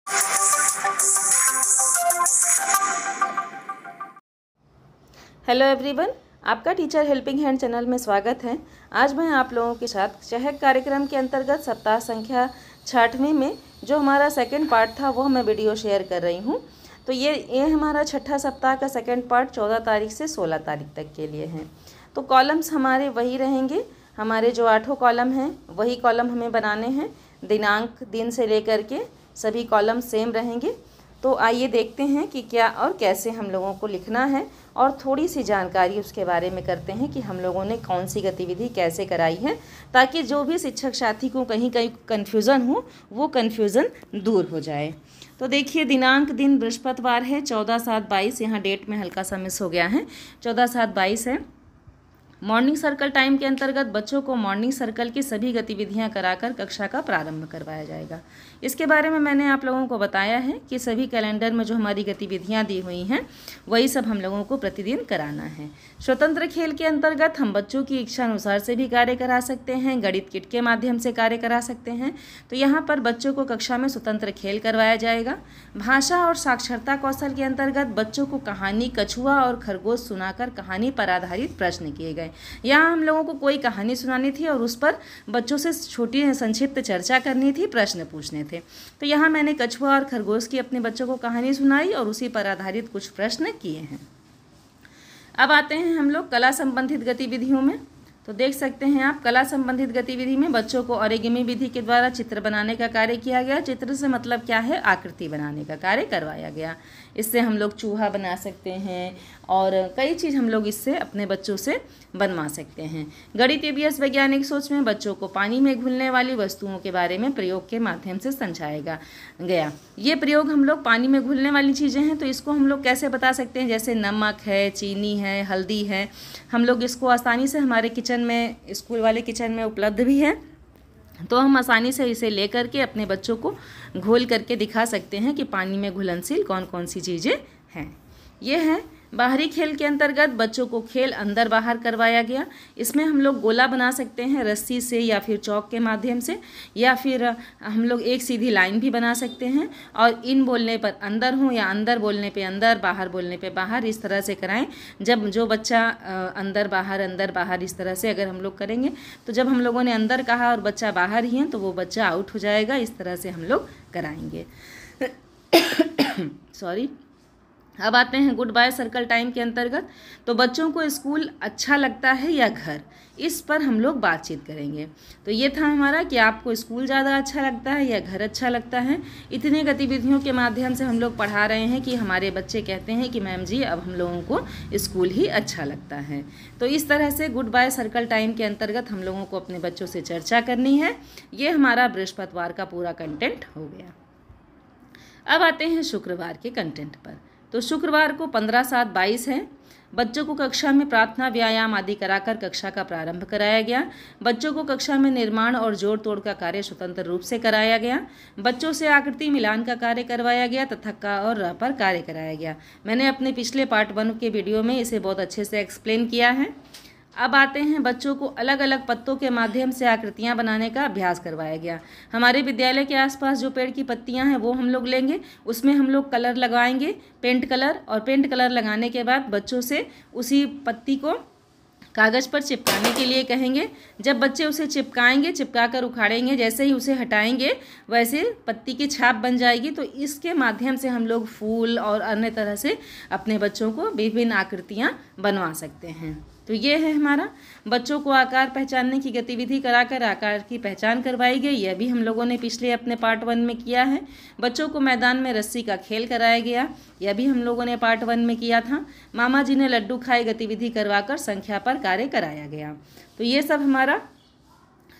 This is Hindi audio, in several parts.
हेलो एवरीवन, आपका टीचर हेल्पिंग हैंड चैनल में स्वागत है। आज मैं आप लोगों के साथ चहक कार्यक्रम के अंतर्गत सप्ताह संख्या 6वीं में जो हमारा सेकंड पार्ट था वो मैं वीडियो शेयर कर रही हूँ। तो ये हमारा छठा सप्ताह का सेकंड पार्ट 14 तारीख से 16 तारीख तक के लिए है। तो कॉलम्स हमारे वही रहेंगे, हमारे जो 8 कॉलम हैं वही कॉलम हमें बनाने हैं। दिनांक, दिन से लेकर के सभी कॉलम सेम रहेंगे। तो आइए देखते हैं कि क्या और कैसे हम लोगों को लिखना है और थोड़ी सी जानकारी उसके बारे में करते हैं कि हम लोगों ने कौन सी गतिविधि कैसे कराई है, ताकि जो भी शिक्षक साथी को कहीं कहीं कन्फ्यूज़न हो वो कन्फ्यूज़न दूर हो जाए। तो देखिए, दिनांक दिन बृहस्पतिवार है, 14/7/22। यहाँ डेट में हल्का सा मिस हो गया है, 14/7/22 है। मॉर्निंग सर्कल टाइम के अंतर्गत बच्चों को मॉर्निंग सर्कल की सभी गतिविधियां कराकर कक्षा का प्रारंभ करवाया जाएगा। इसके बारे में मैंने आप लोगों को बताया है कि सभी कैलेंडर में जो हमारी गतिविधियां दी हुई हैं वही सब हम लोगों को प्रतिदिन कराना है। स्वतंत्र खेल के अंतर्गत हम बच्चों की इच्छा अनुसार से भी कार्य करा सकते हैं, गणित किट के माध्यम से कार्य करा सकते हैं। तो यहाँ पर बच्चों को कक्षा में स्वतंत्र खेल करवाया जाएगा। भाषा और साक्षरता कौशल के अंतर्गत बच्चों को कहानी कछुआ और खरगोश सुनाकर कहानी पर आधारित प्रश्न किए गए। यहाँ हम लोगों को कोई कहानी सुनानी थी और उस पर बच्चों से छोटी संक्षिप्त चर्चा करनी थी, प्रश्न पूछने थे। तो यहाँ मैंने कछुआ और खरगोश की अपने बच्चों को कहानी सुनाई और उसी पर आधारित कुछ प्रश्न किए हैं। अब आते हैं हम लोग कला संबंधित गतिविधियों में। तो देख सकते हैं आप, कला संबंधित गतिविधि में बच्चों को ओरिगेमी विधि के द्वारा चित्र बनाने का कार्य किया गया। चित्र से मतलब क्या है, आकृति बनाने का कार्य करवाया गया। इससे हम लोग चूहा बना सकते हैं और कई चीज़ हम लोग इससे अपने बच्चों से बनवा सकते हैं। गणित ईवीएस वैज्ञानिक सोच में बच्चों को पानी में घुलने वाली वस्तुओं के बारे में प्रयोग के माध्यम से समझाया गया। ये प्रयोग हम लोग पानी में घुलने वाली चीज़ें हैं, तो इसको हम लोग कैसे बता सकते हैं, जैसे नमक है, चीनी है, हल्दी है। हम लोग इसको आसानी से हमारे किचन में, स्कूल वाले किचन में उपलब्ध भी है, तो हम आसानी से इसे ले करके अपने बच्चों को घोल करके दिखा सकते हैं कि पानी में घुलनशील कौन कौन सी चीज़ें हैं। ये है बाहरी खेल के अंतर्गत बच्चों को खेल अंदर बाहर करवाया गया। इसमें हम लोग गोला बना सकते हैं रस्सी से या फिर चौक के माध्यम से, या फिर हम लोग एक सीधी लाइन भी बना सकते हैं और इन बोलने पर अंदर हो या अंदर बोलने पे अंदर, बाहर बोलने पे बाहर, इस तरह से कराएं। जब जो बच्चा अंदर बाहर इस तरह से अगर हम लोग करेंगे, तो जब हम लोगों ने अंदर कहा और बच्चा बाहर ही है तो वो बच्चा आउट हो जाएगा। इस तरह से हम लोग कराएंगे। सॉरी। अब आते हैं गुड बाय सर्कल टाइम के अंतर्गत। तो बच्चों को स्कूल अच्छा लगता है या घर, इस पर हम लोग बातचीत करेंगे। तो ये था हमारा कि आपको स्कूल ज़्यादा अच्छा लगता है या घर अच्छा लगता है। इतने गतिविधियों के माध्यम से हम लोग पढ़ा रहे हैं कि हमारे बच्चे कहते हैं कि मैम जी अब हम लोगों को स्कूल ही अच्छा लगता है। तो इस तरह से गुड बाय सर्कल टाइम के अंतर्गत हम लोगों को अपने बच्चों से चर्चा करनी है। ये हमारा बृहस्पतिवार का पूरा कंटेंट हो गया। अब आते हैं शुक्रवार के कंटेंट पर। तो शुक्रवार को 15/7/22 है। बच्चों को कक्षा में प्रार्थना, व्यायाम आदि कराकर कक्षा का प्रारंभ कराया गया। बच्चों को कक्षा में निर्माण और जोड़ तोड़ का कार्य स्वतंत्र रूप से कराया गया। बच्चों से आकृति मिलान का कार्य करवाया गया तथा क और र पर कार्य कराया गया। मैंने अपने पिछले पार्ट 1 के वीडियो में इसे बहुत अच्छे से एक्सप्लेन किया है। अब आते हैं, बच्चों को अलग अलग पत्तों के माध्यम से आकृतियां बनाने का अभ्यास करवाया गया। हमारे विद्यालय के आसपास जो पेड़ की पत्तियां हैं वो हम लोग लेंगे, उसमें हम लोग कलर लगाएंगे, पेंट कलर, और पेंट कलर लगाने के बाद बच्चों से उसी पत्ती को कागज़ पर चिपकाने के लिए कहेंगे। जब बच्चे उसे चिपकाएंगे, चिपका कर उखाड़ेंगे, जैसे ही उसे हटाएंगे वैसे पत्ती की छाप बन जाएगी। तो इसके माध्यम से हम लोग फूल और अन्य तरह से अपने बच्चों को विभिन्न आकृतियाँ बनवा सकते हैं। तो ये है हमारा बच्चों को आकार पहचानने की गतिविधि कराकर आकार की पहचान करवाई गई। यह भी हम लोगों ने पिछले अपने पार्ट 1 में किया है। बच्चों को मैदान में रस्सी का खेल कराया गया, यह भी हम लोगों ने पार्ट 1 में किया था। मामा जी ने लड्डू खाए गतिविधि करवाकर संख्या पर कार्य कराया गया। तो ये सब हमारा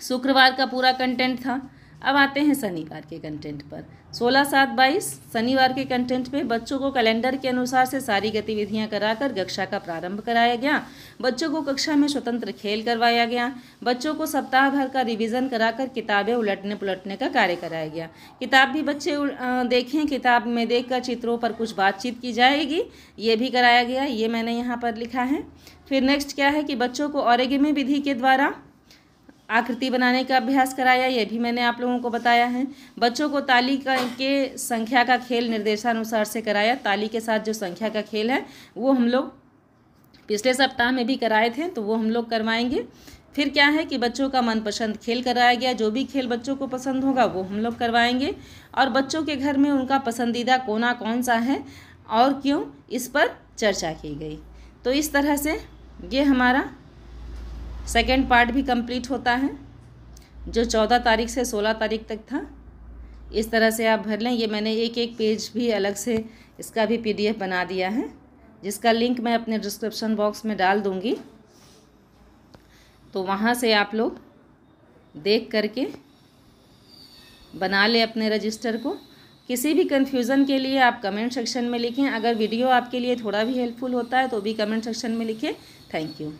शुक्रवार का पूरा कंटेंट था। अब आते हैं शनिवार के कंटेंट पर। 16/7/22 शनिवार के कंटेंट में बच्चों को कैलेंडर के अनुसार से सारी गतिविधियां कराकर कक्षा का प्रारंभ कराया गया। बच्चों को कक्षा में स्वतंत्र खेल करवाया गया। बच्चों को सप्ताह भर का रिवीजन कराकर किताबें उलटने पुलटने का कार्य कराया गया। किताब भी बच्चे देखें, किताब में देखकर चित्रों पर कुछ बातचीत की जाएगी, ये भी कराया गया। ये मैंने यहाँ पर लिखा है। फिर नेक्स्ट क्या है कि बच्चों को ओरिगेमी विधि के द्वारा आकृति बनाने का अभ्यास कराया, ये भी मैंने आप लोगों को बताया है। बच्चों को ताली के संख्या का खेल निर्देशानुसार से कराया। ताली के साथ जो संख्या का खेल है वो हम लोग पिछले सप्ताह में भी कराए थे, तो वो हम लोग करवाएंगे। फिर क्या है कि बच्चों का मनपसंद खेल कराया गया, जो भी खेल बच्चों को पसंद होगा वो हम लोग करवाएंगे। और बच्चों के घर में उनका पसंदीदा कोना कौन सा है और क्यों, इस पर चर्चा की गई। तो इस तरह से ये हमारा सेकेंड पार्ट भी कंप्लीट होता है, जो 14 तारीख से 16 तारीख तक था। इस तरह से आप भर लें। ये मैंने एक एक पेज भी अलग से इसका भी PDF बना दिया है, जिसका लिंक मैं अपने डिस्क्रिप्शन बॉक्स में डाल दूँगी, तो वहाँ से आप लोग देख करके बना ले अपने रजिस्टर को। किसी भी कन्फ्यूज़न के लिए आप कमेंट सेक्शन में लिखें। अगर वीडियो आपके लिए थोड़ा भी हेल्पफुल होता है तो भी कमेंट सेक्शन में लिखें। Thank you.